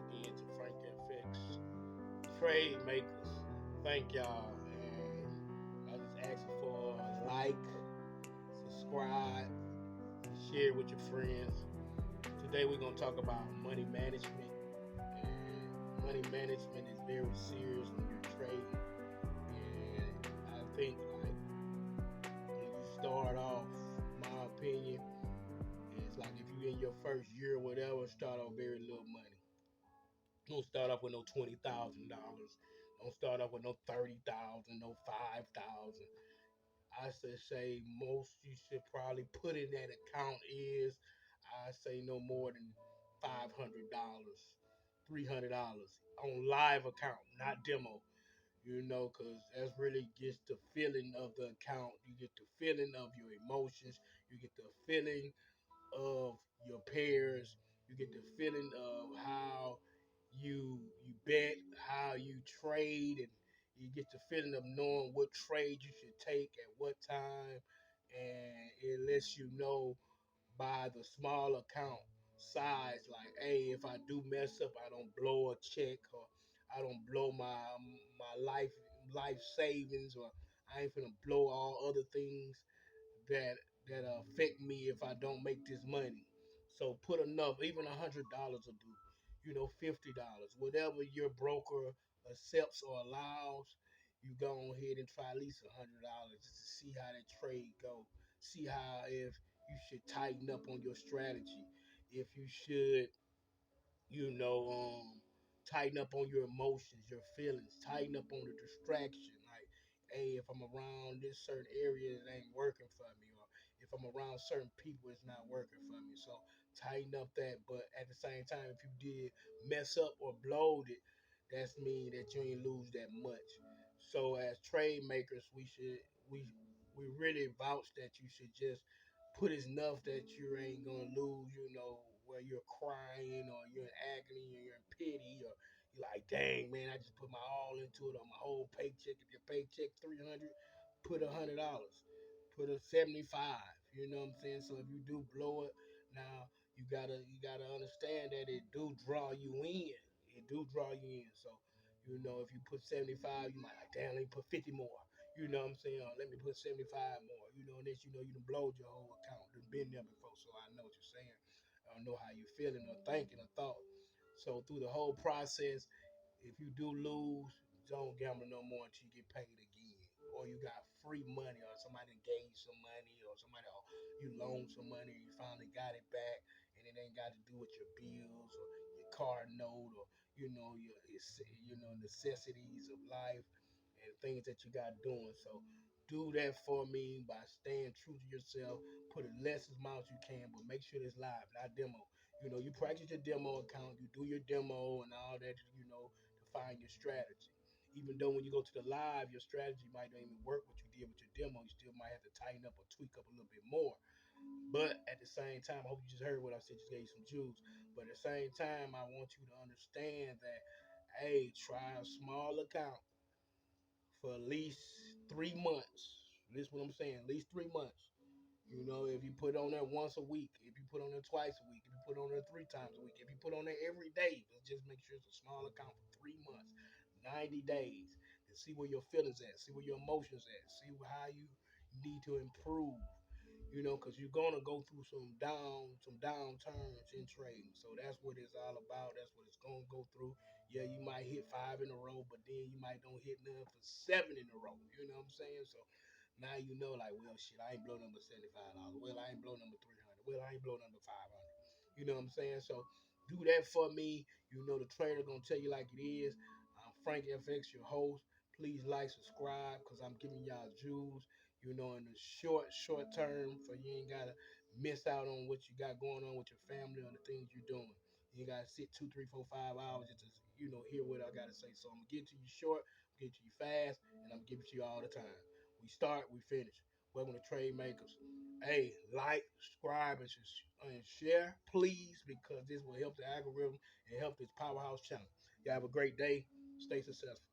again to Frank FX Trade Makers. Thank y'all. And I just ask for a like, subscribe, share with your friends. Today we're gonna talk about money management. And money management is very serious when you're trading. And I think when you start off, my opinion, it's like if you're in your first year or whatever, start off very little money. Don't start off with no $20,000. Don't start off with no 30,000, no 5,000. I should say most you should probably put in that account is I say no more than $500, $300 on live account, not demo. Because that's really gets the feeling of the account. You get the feeling of your emotions. You get the feeling of your pairs. You get the feeling of how you bet, how you trade, and you get the feeling of knowing what trade you should take at what time, and it lets you know by the small account size, like, hey, if I do mess up, I don't blow a check or I don't blow my life savings, or I ain't finna blow all other things that that affect me if I don't make this money. So put enough, even $100 will do. $50, whatever your broker accepts or allows. You go ahead and try at least $100 just to see how that trade go. See how if you should tighten up on your strategy, if you should you know, tighten up on your emotions, your feelings, tighten up on the distraction. Like, hey, if I'm around this certain area, it ain't working for me, or if I'm around certain people, it's not working for me. So tighten up that. But at the same time, if you did mess up or blowed it, that's mean that you ain't lose that much. So as trade makers, we really vouch that you should just put enough that you ain't gonna lose, where you're crying or you're in agony or you're in pity or you're like, dang man, I just put my all into it on my whole paycheck. If your paycheck 300, put $100, put a 75. You know what I'm saying? So if you do blow it, now you gotta understand that it do draw you in. It do draw you in. So if you put 75, you might like, damn, let me put 50 more. You know what I'm saying? Or let me put 75 more. And this, you done blowed your whole account. Done been there before, so I know what you're saying. I don't know how you feeling or thinking or thought. So through the whole process, if you do lose, don't gamble no more until you get paid again. Or you got free money, or somebody gave you some money, or somebody you loaned some money, and you finally got it back, and it ain't got to do with your bills or your car note or your necessities of life and things that you got doing. So do that for me by staying true to yourself. Put as less amount you can, but make sure it's live, not demo. You practice your demo account, you do your demo and all that, to find your strategy. Even though when you go to the live, your strategy might not even work what you did with your demo. You still might have to tighten up or tweak up a little bit more. But at the same time, I hope you just heard what I said, just gave you some jewels. But at the same time, I want you to understand that, hey, try a small account for at least 3 months. This is what I'm saying, at least 3 months. If you put on there once a week, if you put on there twice a week, if you put on there 3 times a week, if you put on there every day, but just make sure it's a small account for 3 months, 90 days, and see where your feelings at, see where your emotions at, see how you need to improve. Because you're gonna go through some downturns in trading. So that's what it's all about. That's what it's gonna go through. Yeah, you might hit five in a row, but then you might don't hit none for seven in a row. You know what I'm saying? So now like, well, shit, I ain't blow number $75. Well, I ain't blow number 300. Well, I ain't blow number 500. You know what I'm saying? So do that for me. The trader gonna tell you like it is. I'm Frank FX, your host. Please like, subscribe, because I'm giving y'all jewels, in the short term, for you ain't gotta miss out on what you got going on with your family or the things you're doing. You gotta sit 2, 3, 4, 5 hours just to, hear what I gotta say. So I'm gonna get to you short, get to you fast, and I'm giving to you all the time. We start, we finish. Welcome to Trade Makers. Hey, like, subscribe, and share, please, because this will help the algorithm and help this powerhouse channel. Y'all have a great day. Stay successful.